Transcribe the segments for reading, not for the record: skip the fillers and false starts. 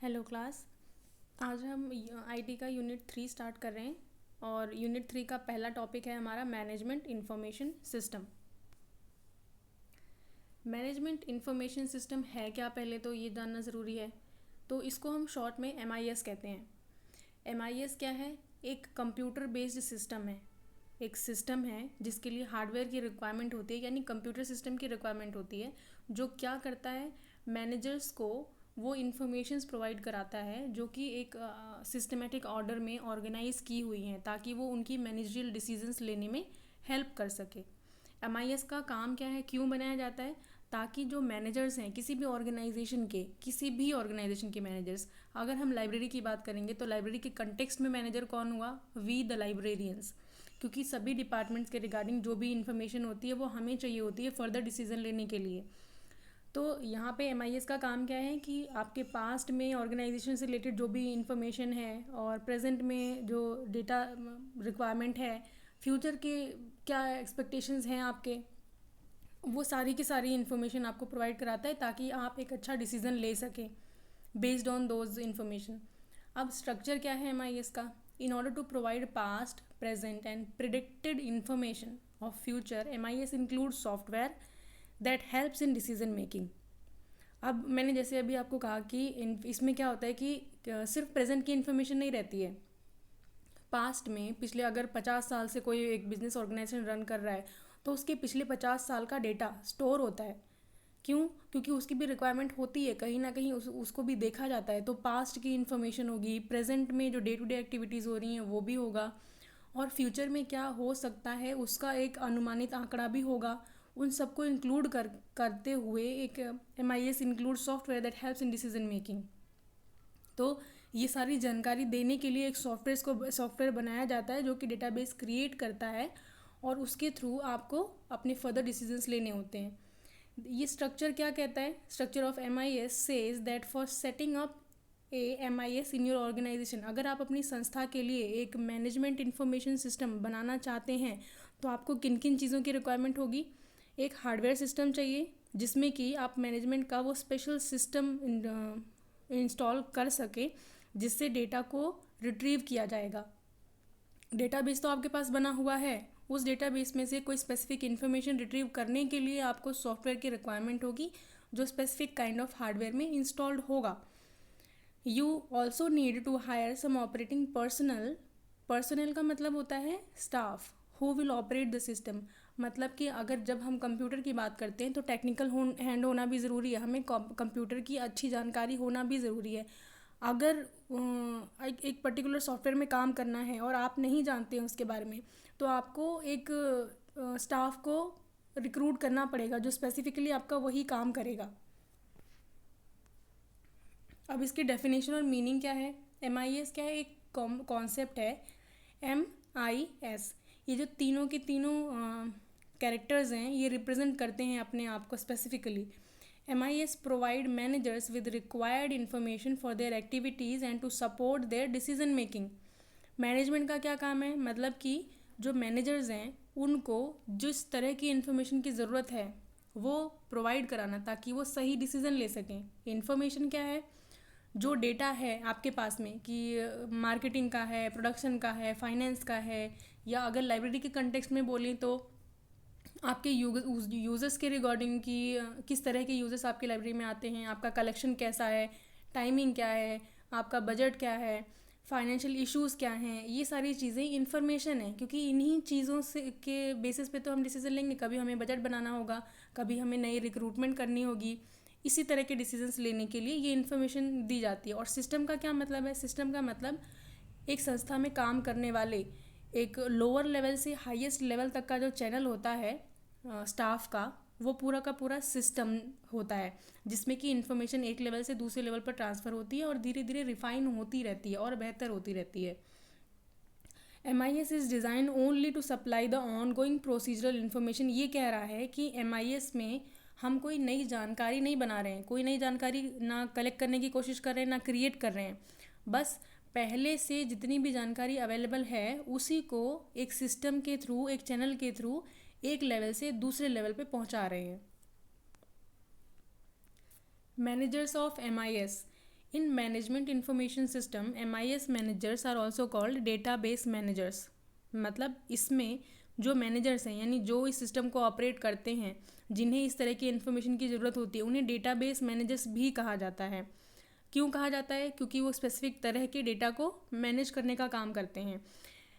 Hello class. आज हम IT का यूनिट 3 स्टार्ट कर रहे हैं और यूनिट 3 का पहला टॉपिक है हमारा management information system. Management information system है क्या, पहले तो ये जानना ज़रूरी है। तो इसको हम शॉर्ट में एमआईएस कहते हैं। एमआईएस क्या है? एक कंप्यूटर बेस्ड सिस्टम है। एक सिस्टम है जिसके लिए हार्डवेयर की रिक्वायरमेंट होती है, यानी कंप्यूटर सिस्टम की रिक्वायरमेंट होती है, जो क्या करता है, मैनेजर्स को वो इन्फॉर्मेशंस प्रोवाइड कराता है जो कि एक सिस्टमेटिक ऑर्डर में ऑर्गेनाइज की हुई हैं, ताकि वो उनकी मैनेजरियल डिसीजंस लेने में हेल्प कर सके। एमआईएस का काम क्या है, क्यों बनाया जाता है? ताकि जो मैनेजर्स हैं किसी भी ऑर्गेनाइजेशन के मैनेजर्स, अगर हम लाइब्रेरी की बात करेंगे तो लाइब्रेरी के कंटेक्स्ट में मैनेजर कौन हुआ? We the librarians. क्योंकि सभी डिपार्टमेंट्स के रिगार्डिंग जो भी इन्फॉर्मेशन होती है वो हमें चाहिए होती है फर्दर डिसीजन लेने के लिए। तो यहाँ पे एमआईएस का काम क्या है कि आपके पास्ट में ऑर्गेनाइजेशन से रिलेटेड जो भी इंफॉर्मेशन है और प्रेजेंट में जो डेटा रिक्वायरमेंट है, फ्यूचर के क्या एक्सपेक्टेशंस हैं आपके, वो सारी की सारी इन्फॉर्मेशन आपको प्रोवाइड कराता है ताकि आप एक अच्छा डिसीजन ले सकें बेस्ड ऑन दोज इन्फॉर्मेशन। अब स्ट्रक्चर क्या है एमआईएस का? In order to provide past, present and predicted information of future, MIS include software that helps in decision making. अब मैंने जैसे अभी आपको कहा कि इसमें क्या होता है कि सिर्फ प्रेजेंट की इन्फॉर्मेशन नहीं रहती है। पास्ट में पिछले अगर 50 साल से कोई एक बिजनेस ऑर्गेनाइजेशन रन कर रहा है तो उसके पिछले 50 साल का डेटा स्टोर होता है। क्यों? क्योंकि उसकी भी रिक्वायरमेंट होती है, कहीं ना कहीं उसको भी देखा जाता है। तो पास्ट की इन्फॉर्मेशन होगी, प्रेजेंट में जो डे टू डे एक्टिविटीज़ हो रही हैं वो भी होगा, और फ्यूचर में क्या हो सकता है उसका एक अनुमानित आंकड़ा भी होगा। उन सबको इंक्लूड करते हुए एक MIS include software that helps in decision making. तो ये सारी जानकारी देने के लिए एक सॉफ्टवेयर बनाया जाता है जो कि डेटाबेस क्रिएट करता है, और उसके थ्रू आपको अपने फर्दर डिसीजंस लेने होते हैं। ये स्ट्रक्चर क्या कहता है? Structure of MIS says that for setting up a MIS in your organisation, अगर आप अपनी संस्था के लिए एक मैनेजमेंट इंफॉर्मेशन सिस्टम बनाना चाहते हैं तो आपको किन किन चीज़ों की रिक्वायरमेंट होगी? एक हार्डवेयर सिस्टम चाहिए जिसमें कि आप मैनेजमेंट का वो स्पेशल सिस्टम इंस्टॉल कर सके जिससे डेटा को रिट्रीव किया जाएगा। डेटाबेस तो आपके पास बना हुआ है, उस डेटाबेस में से कोई स्पेसिफिक इन्फॉर्मेशन रिट्रीव करने के लिए आपको सॉफ्टवेयर की रिक्वायरमेंट होगी जो स्पेसिफिक काइंड ऑफ हार्डवेयर में इंस्टॉल्ड होगा। You also need to hire some operating personnel का मतलब होता है staff who will operate the system. मतलब कि अगर जब हम कंप्यूटर की बात करते हैं तो टेक्निकल हैंड होना भी ज़रूरी है, हमें कंप्यूटर की अच्छी जानकारी होना भी ज़रूरी है। अगर एक पर्टिकुलर सॉफ्टवेयर में काम करना है और आप नहीं जानते हैं उसके बारे में, तो आपको एक स्टाफ को रिक्रूट करना पड़ेगा जो स्पेसिफिकली आपका वही काम करेगा। अब इसकी डेफिनेशन और मीनिंग क्या है? एमआईएस क्या है? एक कॉन्सेप्ट है एमआईएस। ये जो तीनों के तीनों कैरेक्टर्स हैं ये रिप्रेजेंट करते हैं अपने आप को specifically. MIS provide managers with required information for their activities and to support their decision making. Management का क्या काम है? मतलब कि जो मैनेजर्स हैं उनको जिस तरह की इन्फॉर्मेशन की ज़रूरत है वो प्रोवाइड कराना ताकि वो सही डिसीजन ले सकें। इन्फॉर्मेशन क्या है? जो डेटा है आपके पास में कि मार्केटिंग का है, प्रोडक्शन का है, फाइनेंस का है, या अगर लाइब्रेरी के कंटेक्स्ट में बोलें तो आपके यूज़र्स के रिगार्डिंग कि किस तरह के यूज़र्स आपकी लाइब्रेरी में आते हैं, आपका कलेक्शन कैसा है, टाइमिंग क्या है, आपका बजट क्या है, फाइनेंशियल इश्यूज़ क्या हैं, ये सारी चीज़ें इन्फॉर्मेशन है। क्योंकि इन्हीं चीज़ों से के बेसिस पे तो हम डिसीजन लेंगे। कभी हमें बजट बनाना होगा, कभी हमें नई रिक्रूटमेंट करनी होगी, इसी तरह के डिसीजंस लेने के लिए ये इन्फॉर्मेशन दी जाती है। और सिस्टम का क्या मतलब है? सिस्टम का मतलब एक संस्था में काम करने वाले एक लोअर लेवल से हाईएस्ट लेवल तक का जो चैनल होता है स्टाफ का, वो पूरा का पूरा सिस्टम होता है जिसमें कि इन्फॉर्मेशन एक लेवल से दूसरे लेवल पर ट्रांसफ़र होती है और धीरे धीरे रिफाइन होती रहती है और बेहतर होती रहती है। MIS is design only to supply the ongoing procedural information. ये कह रहा है कि MIS में हम कोई नई जानकारी नहीं बना रहे हैं, कोई नई जानकारी ना कलेक्ट करने की कोशिश कर रहे हैं, ना क्रिएट कर रहे हैं। बस पहले से जितनी भी जानकारी अवेलेबल है उसी को एक सिस्टम के थ्रू, एक चैनल के थ्रू एक लेवल से दूसरे लेवल पे पहुंचा रहे हैं। Managers of MIS In management information system, MIS managers are also called database managers. मतलब इसमें जो मैनेजर्स हैं यानी जो इस सिस्टम को ऑपरेट करते हैं, जिन्हें इस तरह की इन्फॉर्मेशन की ज़रूरत होती है, उन्हें डेटाबेस मैनेजर्स भी कहा जाता है. क्यों कहा जाता है? क्योंकि वो स्पेसिफिक तरह के डेटा को मैनेज करने का काम करते हैं.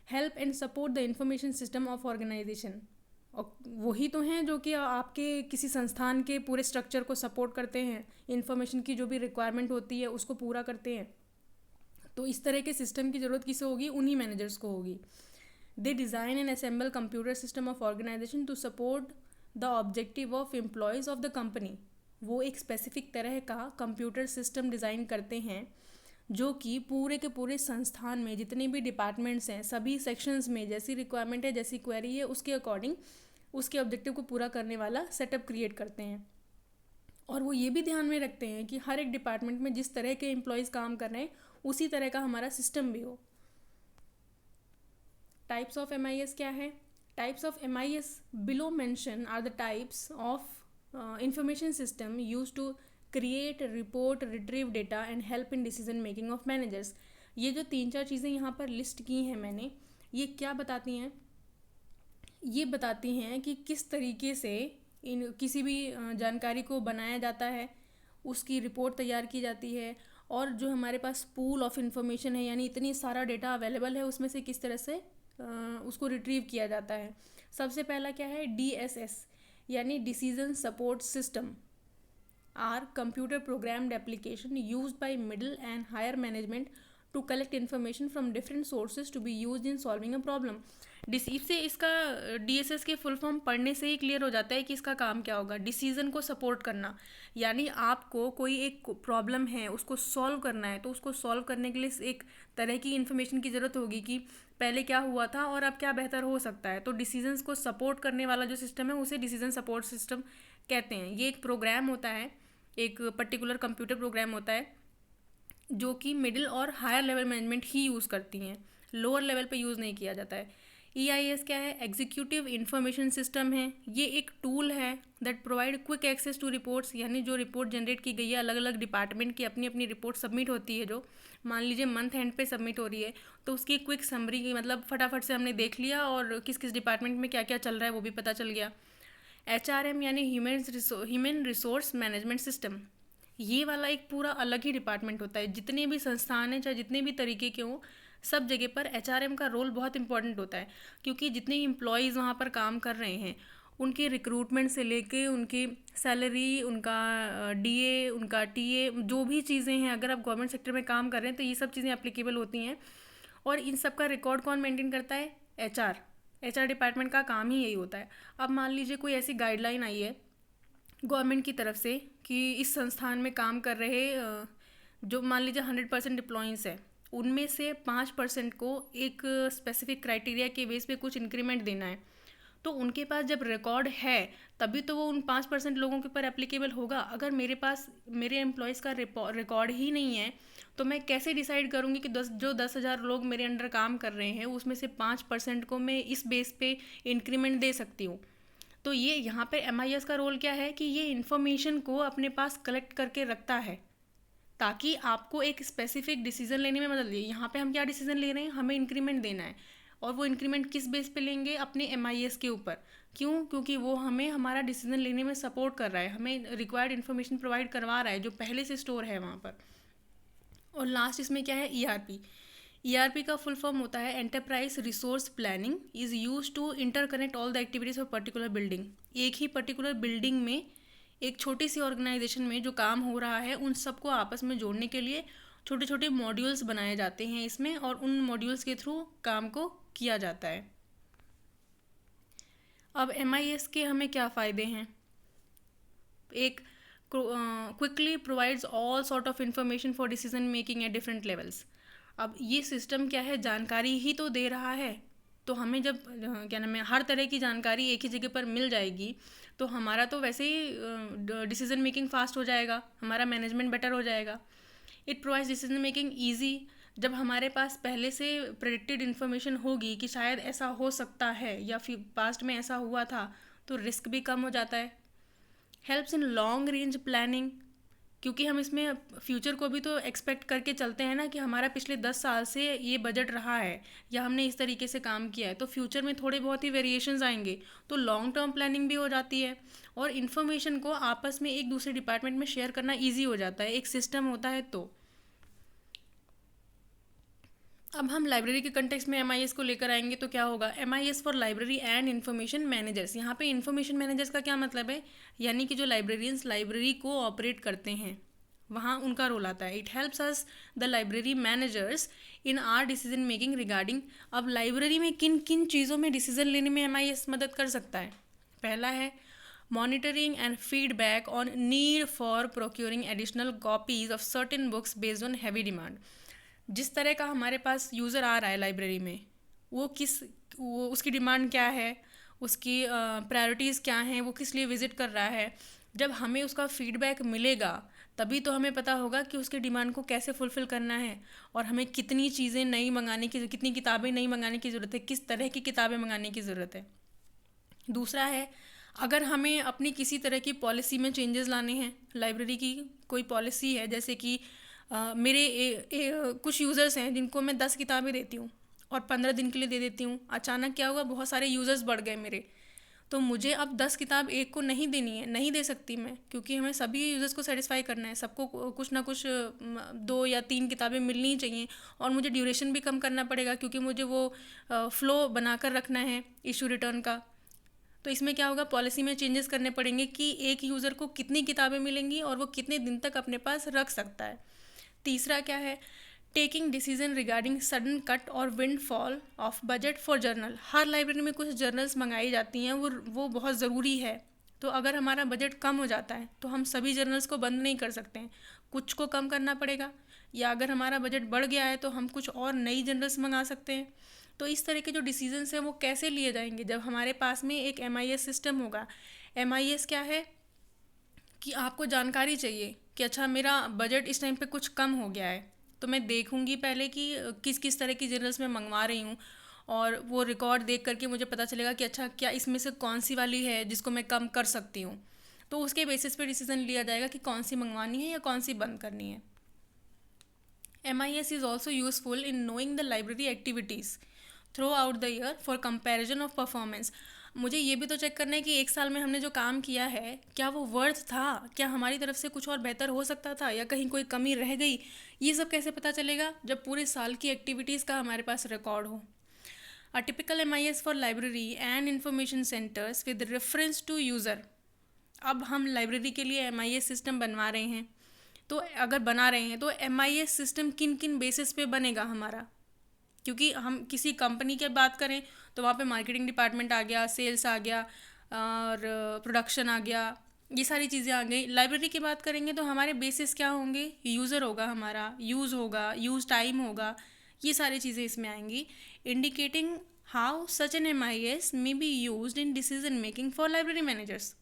Help and support the information system of organisation. और वही तो हैं जो कि आपके किसी संस्थान के पूरे स्ट्रक्चर को सपोर्ट करते हैं, इन्फॉर्मेशन की जो भी रिक्वायरमेंट होती है उसको पूरा करते हैं. तो इस तरह के सिस्टम की ज़रूरत किसे होगी? उन्हीं मैनेजर्स को होगी. They design and assemble computer system of organisation to support the objective of employees of the company. वो एक स्पेसिफिक तरह का कंप्यूटर सिस्टम डिज़ाइन करते हैं जो कि पूरे के पूरे संस्थान में जितने भी डिपार्टमेंट्स हैं, सभी सेक्शंस में जैसी रिक्वायरमेंट है, जैसी क्वेरी है, उसके अकॉर्डिंग उसके ऑब्जेक्टिव को पूरा करने वाला सेटअप क्रिएट करते हैं. और वो ये भी ध्यान में रखते हैं कि हर एक डिपार्टमेंट में जिस तरह के एम्प्लॉयज़ काम कर रहे हैं उसी तरह का हमारा सिस्टम भी हो. टाइप्स ऑफ MIS क्या है? Types of MIS below mention are the types of information system use to create, report, retrieve data and help in decision making of managers. ये जो 3-4 चीज़ें यहाँ पर लिस्ट की हैं मैंने, ये क्या बताती हैं? ये बताती हैं कि किस तरीके से इन किसी भी जानकारी को बनाया जाता है, उसकी रिपोर्ट तैयार की जाती है, और जो हमारे पास पूल ऑफ इंफॉर्मेशन है यानी इतनी सारा डेटा अवेलेबल है उसमें से किस तरह से उसको रिट्रीव किया जाता है. सबसे पहला क्या है? DSS यानी decision support system are computer programmed application used by middle and higher management to collect information from different sources to be used in solving a problem. इससे इसका DSS के फुल फॉर्म पढ़ने से ही क्लियर हो जाता है कि इसका काम क्या होगा. डिसीजन को सपोर्ट करना, यानी आपको कोई एक प्रॉब्लम है उसको सॉल्व करना है, तो उसको सॉल्व करने के लिए एक तरह की इन्फॉर्मेशन की ज़रूरत होगी कि पहले क्या हुआ था और अब क्या बेहतर हो सकता है. तो डिसीजंस को सपोर्ट करने वाला जो सिस्टम है उसे डिसीजन सपोर्ट सिस्टम कहते हैं. ये एक प्रोग्राम होता है, एक पर्टिकुलर कंप्यूटर प्रोग्राम होता है जो कि मिडिल और हायर लेवल मैनेजमेंट ही यूज़ करती हैं, लोअर लेवल पे यूज़ नहीं किया जाता है. EIS क्या है? एग्जीक्यूटिव इंफॉर्मेशन सिस्टम है. ये एक टूल है that provide quick access to reports, यानी जो रिपोर्ट जनरेट की गई है, अलग अलग डिपार्टमेंट की अपनी अपनी रिपोर्ट सबमिट होती है, जो मान लीजिए मंथ एंड पे सबमिट हो रही है, तो उसकी क्विक समरी की मतलब फटाफट से हमने देख लिया और किस किस डिपार्टमेंट में क्या क्या चल रहा है वो भी पता चल गया. HRM यानी ह्यूमन रिसोर्स मैनेजमेंट सिस्टम. ये वाला एक पूरा अलग ही डिपार्टमेंट होता है. जितने भी संस्थान हैं, चाहे जितने भी तरीके के हों, सब जगह पर HRM का रोल बहुत इंपॉर्टेंट होता है, क्योंकि जितने एम्प्लॉयज़ वहाँ पर काम कर रहे हैं उनके रिक्रूटमेंट से लेके उनकी सैलरी, उनका DA, उनका TA, जो भी चीज़ें हैं, अगर आप गवर्नमेंट सेक्टर में काम कर रहे हैं तो ये सब चीज़ें एप्लीकेबल होती हैं. और इन सब का रिकॉर्ड कौन मेंटेन करता है? HR डिपार्टमेंट का काम ही यही होता है. अब मान लीजिए कोई ऐसी गाइडलाइन आई है गवर्नमेंट की तरफ से कि इस संस्थान में काम कर रहे जो मान लीजिए 100% एम्प्लॉइज़ है, उनमें से 5% को एक स्पेसिफिक क्राइटेरिया के बेस पे कुछ इंक्रीमेंट देना है. तो उनके पास जब रिकॉर्ड है तभी तो वो उन 5% लोगों के ऊपर एप्लीकेबल होगा. अगर मेरे पास मेरे एम्प्लॉयज़ का रिकॉर्ड ही नहीं है तो मैं कैसे डिसाइड करूँगी कि 10,000 लोग मेरे अंडर काम कर रहे हैं उसमें से 5% को मैं इस बेस पे इंक्रीमेंट दे सकती हूँ. तो ये यहाँ पे MIS का रोल क्या है कि ये इन्फॉर्मेशन को अपने पास कलेक्ट करके रखता है ताकि आपको एक स्पेसिफिक डिसीजन लेने में मदद ले. यहाँ पे हम क्या डिसीजन ले रहे हैं? हमें इंक्रीमेंट देना है, और वो इंक्रीमेंट किस बेस पे लेंगे? अपने MIS के ऊपर. क्यों? क्योंकि वो हमें हमारा डिसीजन लेने में सपोर्ट कर रहा है, हमें रिक्वायर्ड इन्फॉर्मेशन प्रोवाइड करवा रहा है जो पहले से स्टोर है वहाँ पर. और लास्ट इसमें क्या है? ERP का फुल फॉर्म होता है enterprise resource planning, is use to interconnect all the activities of particular building. एक ही पर्टिकुलर बिल्डिंग में, एक छोटी सी ऑर्गेनाइजेशन में जो काम हो रहा है उन सबको आपस में जोड़ने के लिए छोटे छोटे मॉड्यूल्स बनाए जाते हैं इसमें, और उन मॉड्यूल्स के थ्रू काम को किया जाता है. अब MIS के हमें क्या फ़ायदे हैं? एक, quickly provides all sort of information for decision making at different levels. अब ये सिस्टम क्या है? जानकारी ही तो दे रहा है, तो हमें जब क्या नाम है हर तरह की जानकारी एक ही जगह पर मिल जाएगी तो हमारा तो वैसे ही डिसीजन मेकिंग फास्ट हो जाएगा, हमारा मैनेजमेंट बेटर हो जाएगा. It provides decision making easy. जब हमारे पास पहले से प्रेडिक्टेड इन्फॉर्मेशन होगी कि शायद ऐसा हो सकता है या फिर पास्ट में ऐसा हुआ था, तो रिस्क भी कम हो जाता है. Helps in long range planning. क्योंकि हम इसमें फ्यूचर को भी तो एक्सपेक्ट करके चलते हैं ना कि हमारा पिछले 10 साल से ये बजट रहा है या हमने इस तरीके से काम किया है, तो फ्यूचर में थोड़े बहुत ही वेरिएशंस आएंगे, तो लॉन्ग टर्म प्लानिंग भी हो जाती है और इन्फॉर्मेशन को आपस में एक दूसरे डिपार्टमेंट में शेयर करना ईजी हो जाता है, एक सिस्टम होता है। तो अब हम लाइब्रेरी के कंटेक्स्ट में एमआईएस को लेकर आएंगे तो क्या होगा, MIS for library and information managers. यहाँ पे इन्फॉर्मेशन मैनेजर्स का क्या मतलब है, यानी कि जो लाइब्रेरियंस लाइब्रेरी को ऑपरेट करते हैं वहाँ उनका रोल आता है। It helps us the library managers in are decision making regarding. अब लाइब्रेरी में किन किन चीज़ों में डिसीजन लेने में एमआईएस मदद कर सकता है। पहला है monitoring and feedback on need for procuring additional copies of certain books based on heavy demand. जिस तरह का हमारे पास यूज़र आ रहा है लाइब्रेरी में, वो उसकी डिमांड क्या है, उसकी प्रायोरिटीज़ क्या हैं, वो किस लिए विज़िट कर रहा है। जब हमें उसका फीडबैक मिलेगा तभी तो हमें पता होगा कि उसके डिमांड को कैसे फुलफ़िल करना है और हमें कितनी चीज़ें नई मंगाने की, कितनी किताबें नई मंगाने की ज़रूरत है, किस तरह की किताबें मंगाने की ज़रूरत है। दूसरा है, अगर हमें अपनी किसी तरह की पॉलिसी में चेंजेस लाने हैं, लाइब्रेरी की कोई पॉलिसी है, जैसे कि मेरे कुछ यूज़र्स हैं जिनको मैं 10 किताबें देती हूँ और 15 दिन के लिए दे देती हूँ। अचानक क्या हुआ, बहुत सारे यूज़र्स बढ़ गए मेरे, तो मुझे अब 10 किताब एक को नहीं देनी है, नहीं दे सकती मैं, क्योंकि हमें सभी यूज़र्स को सेटिस्फाई करना है, सबको कुछ ना कुछ 2 या 3 किताबें मिलनी ही चाहिए। और मुझे ड्यूरेशन भी कम करना पड़ेगा क्योंकि मुझे वो फ़्लो बनाकर रखना है इशू रिटर्न का। तो इसमें क्या होगा, पॉलिसी में चेंजेस करने पड़ेंगे कि एक यूज़र को कितनी किताबें मिलेंगी और वो कितने दिन तक अपने पास रख सकता है। तीसरा क्या है, taking decision regarding sudden cut और windfall of budget for journal. हर लाइब्रेरी में कुछ जर्नल्स मंगाई जाती हैं, वो बहुत ज़रूरी है। तो अगर हमारा बजट कम हो जाता है तो हम सभी जर्नल्स को बंद नहीं कर सकते हैं, कुछ को कम करना पड़ेगा, या अगर हमारा बजट बढ़ गया है तो हम कुछ और नई जर्नल्स मंगा सकते हैं। तो इस तरह के जो डिसीजंस हैं वो कैसे लिए जाएंगे, जब हमारे पास में एक एमआईएस सिस्टम होगा। एमआईएस क्या है कि आपको जानकारी चाहिए कि अच्छा मेरा बजट इस टाइम पे कुछ कम हो गया है, तो मैं देखूंगी पहले कि किस किस तरह की जर्नल्स मैं मंगवा रही हूँ, और वो रिकॉर्ड देख करके मुझे पता चलेगा कि अच्छा क्या इसमें से कौन सी वाली है जिसको मैं कम कर सकती हूँ। तो उसके बेसिस पे डिसीजन लिया जाएगा कि कौन सी मंगवानी है या कौन सी बंद करनी है। MIS is also useful in knowing the library activities throughout the year for comparison of performance। मुझे ये भी तो चेक करना है कि एक साल में हमने जो काम किया है क्या वो वर्थ था, क्या हमारी तरफ से कुछ और बेहतर हो सकता था या कहीं कोई कमी रह गई। ये सब कैसे पता चलेगा, जब पूरे साल की एक्टिविटीज़ का हमारे पास रिकॉर्ड हो। A typical MIS for library and information centers with reference to user। अब हम लाइब्रेरी के लिए MIS सिस्टम बनवा रहे हैं, तो अगर बना रहे हैं तो MIS सिस्टम किन किन बेसिस पे बनेगा हमारा, क्योंकि हम किसी कंपनी की बात करें तो वहाँ पे मार्केटिंग डिपार्टमेंट आ गया, सेल्स आ गया और प्रोडक्शन आ गया, ये सारी चीज़ें आ गई। लाइब्रेरी की बात करेंगे तो हमारे बेसिस क्या होंगे, यूज़र होगा हमारा, यूज़ होगा, यूज़ टाइम होगा, ये सारी चीज़ें इसमें आएंगी। Indicating how such an MIS may be used in decision making for library managers.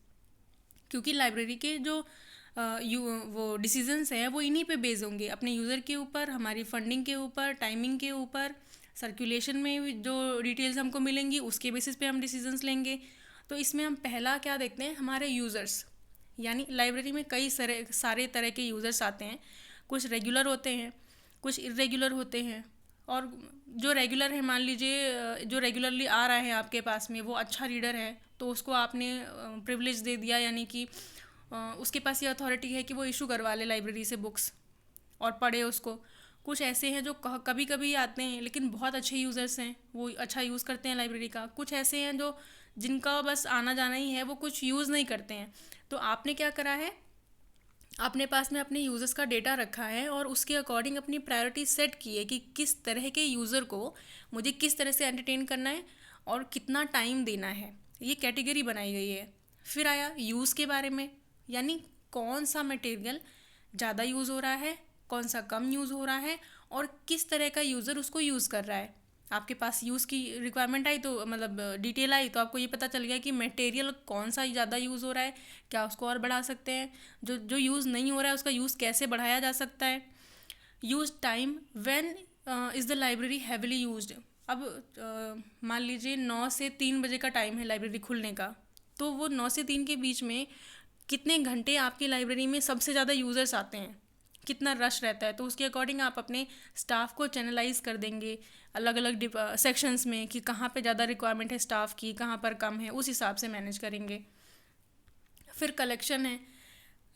क्योंकि लाइब्रेरी के जो वो डिसीजंस हैं वो इन्हीं पे बेस होंगे, अपने यूज़र के ऊपर, हमारी फंडिंग के ऊपर, टाइमिंग के ऊपर, सर्कुलेशन में जो डिटेल्स हमको मिलेंगी उसके बेसिस पे हम डिसीजंस लेंगे। तो इसमें हम पहला क्या देखते हैं, हमारे यूज़र्स, यानी लाइब्रेरी में कई सारे तरह के यूज़र्स आते हैं। कुछ रेगुलर होते हैं, कुछ इरेगुलर होते हैं, और जो रेगुलर है, मान लीजिए जो रेगुलरली आ रहा है आपके पास में वो अच्छा रीडर है तो उसको आपने प्रिविलेज दे दिया, यानी कि उसके पास ये अथॉरिटी है कि वो इशू करवा ले लाइब्रेरी से बुक्स और पढ़े उसको। कुछ ऐसे हैं जो कभी कभी आते हैं लेकिन बहुत अच्छे यूज़र्स हैं, वो अच्छा यूज़ करते हैं लाइब्रेरी का। कुछ ऐसे हैं जो जिनका बस आना जाना ही है, वो कुछ यूज़ नहीं करते हैं। तो आपने क्या करा है, अपने पास में अपने यूज़र्स का डेटा रखा है और उसके अकॉर्डिंग अपनी प्रायोरिटी सेट की है कि किस तरह के यूज़र को मुझे किस तरह से एंटरटेन करना है और कितना टाइम देना है, ये कैटेगरी बनाई गई है। फिर आया यूज़ के बारे में, यानी कौन सा मटेरियल ज़्यादा यूज़ हो रहा है, कौन सा कम यूज़ हो रहा है और किस तरह का यूज़र उसको यूज़ कर रहा है। आपके पास यूज़ की रिक्वायरमेंट आई तो मतलब डिटेल आई तो आपको ये पता चल गया कि मटेरियल कौन सा ज़्यादा यूज़ हो रहा है, क्या उसको और बढ़ा सकते हैं, जो जो यूज़ नहीं हो रहा है उसका यूज़ कैसे बढ़ाया जा सकता है। Use time, when is the library heavily used. अब मान लीजिए 9 से 3 बजे का टाइम है लाइब्रेरी खुलने का, तो वो 9 से 3 के बीच में कितने घंटे आपकी लाइब्रेरी में सबसे ज़्यादा यूज़र्स आते हैं, कितना रश रहता है, तो उसके अकॉर्डिंग आप अपने स्टाफ को चैनलाइज कर देंगे अलग अलग सेक्शंस में कि कहाँ पे ज़्यादा रिक्वायरमेंट है स्टाफ की, कहाँ पर कम है, उस हिसाब से मैनेज करेंगे। फिर कलेक्शन है।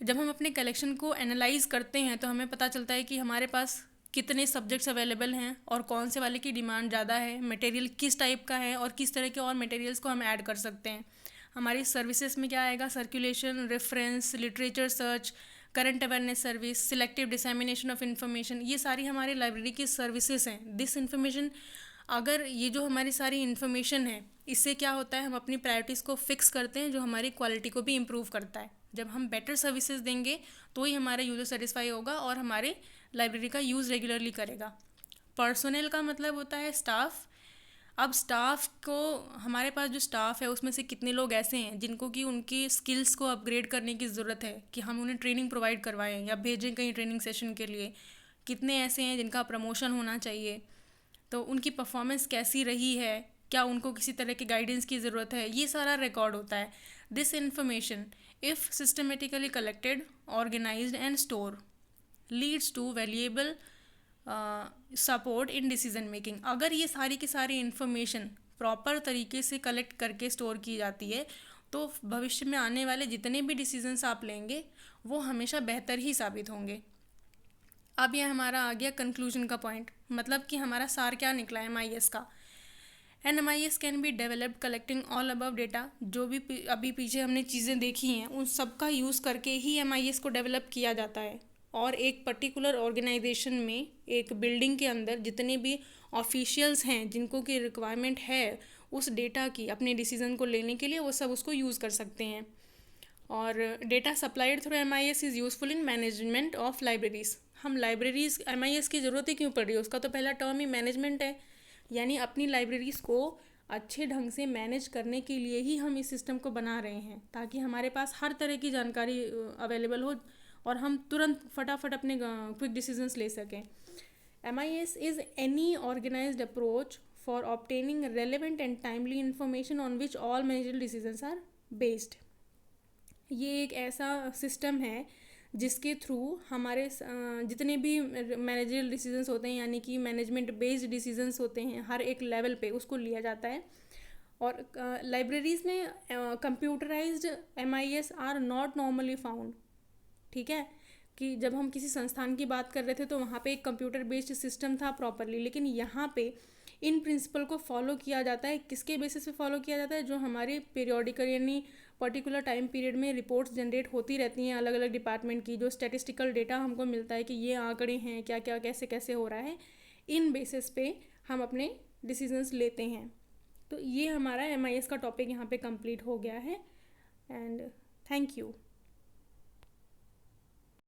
जब हम अपने कलेक्शन को एनालाइज करते हैं तो हमें पता चलता है कि हमारे पास कितने सब्जेक्ट्स अवेलेबल हैं और कौन से वाले की डिमांड ज़्यादा है, मटेरियल किस टाइप का है और किस तरह के और मटेरियल्स को हम ऐड कर सकते हैं। हमारी सर्विसेज में क्या आएगा, circulation, reference, literature search, current awareness service, selective dissemination of information, ये सारी हमारी लाइब्रेरी की सर्विसेज हैं। दिस इन्फॉर्मेशन, अगर ये जो हमारी सारी इन्फॉर्मेशन है, इससे क्या होता है, हम अपनी प्रायोरिटीज़ को फिक्स करते हैं जो हमारी क्वालिटी को भी इम्प्रूव करता है। जब हम बेटर सर्विसेज देंगे तो ही हमारा यूज़र सेटिस्फाई होगा और हमारे लाइब्रेरी का यूज़ रेगुलरली करेगा। पर्सोनल का मतलब होता है स्टाफ। अब स्टाफ को, हमारे पास जो स्टाफ है उसमें से कितने लोग ऐसे हैं जिनको कि उनकी स्किल्स को अपग्रेड करने की ज़रूरत है कि हम उन्हें ट्रेनिंग प्रोवाइड करवाएं या भेजें कहीं ट्रेनिंग सेशन के लिए। कितने ऐसे हैं जिनका प्रमोशन होना चाहिए, तो उनकी परफॉर्मेंस कैसी रही है, क्या उनको किसी तरह की गाइडेंस की ज़रूरत है, ये सारा रिकॉर्ड होता है। This information if systematically collected, organised and store leads to valuable support in decision making. अगर ये सारी की सारी इन्फॉर्मेशन प्रॉपर तरीके से कलेक्ट करके स्टोर की जाती है तो भविष्य में आने वाले जितने भी डिसीजंस आप लेंगे वो हमेशा बेहतर ही साबित होंगे। अब यह हमारा आ गया कंक्लूजन का पॉइंट, मतलब कि हमारा सार क्या निकला MIS का। MIS can be developed collecting all above data. जो भी अभी पीछे हमने चीज़ें देखी हैं उन सब का यूज़ करके ही MIS को डेवलप किया जाता है। और एक पर्टिकुलर ऑर्गेनाइजेशन में, एक बिल्डिंग के अंदर जितने भी ऑफिशियल्स हैं जिनको की रिक्वायरमेंट है उस डेटा की अपने डिसीज़न को लेने के लिए, वो सब उसको यूज़ कर सकते हैं। और data supplied through MIS is useful in management of libraries. हम लाइब्रेरीज़, MIS की ज़रूरत ही क्यों पड़ रही है, उसका तो पहला टर्म ही मैनेजमेंट है। यानी अपनी लाइब्रेरीज़ को अच्छे ढंग से मैनेज करने के लिए ही हम इस सिस्टम को बना रहे हैं, ताकि हमारे पास हर तरह की जानकारी अवेलेबल हो और हम तुरंत फटाफट अपने क्विक डिसीजंस ले सकें। MIS is any organised approach for obtaining relevant and timely information on which all managerial decisions are based. ये एक ऐसा सिस्टम है जिसके थ्रू हमारे जितने भी मैनेजरियल डिसीजंस होते हैं, यानी कि मैनेजमेंट बेस्ड डिसीजंस होते हैं, हर एक लेवल पे उसको लिया जाता है। और लाइब्रेरीज़ में computerised MIS are not normally found. ठीक है, कि जब हम किसी संस्थान की बात कर रहे थे तो वहाँ पे एक कंप्यूटर बेस्ड सिस्टम था प्रॉपरली, लेकिन यहाँ पे इन प्रिंसिपल को फॉलो किया जाता है। किसके बेसिस पे फॉलो किया जाता है, जो हमारे पीरियोडिकल यानी पर्टिकुलर टाइम पीरियड में रिपोर्ट्स जनरेट होती रहती हैं अलग अलग डिपार्टमेंट की, जो स्टैटिस्टिकल डेटा हमको मिलता है कि ये आंकड़े हैं, क्या क्या कैसे कैसे हो रहा है, इन बेसिस पे हम अपने डिसीजंस लेते हैं। तो ये हमारा MIS का टॉपिक यहाँ पे कंप्लीट हो गया है। And thank you.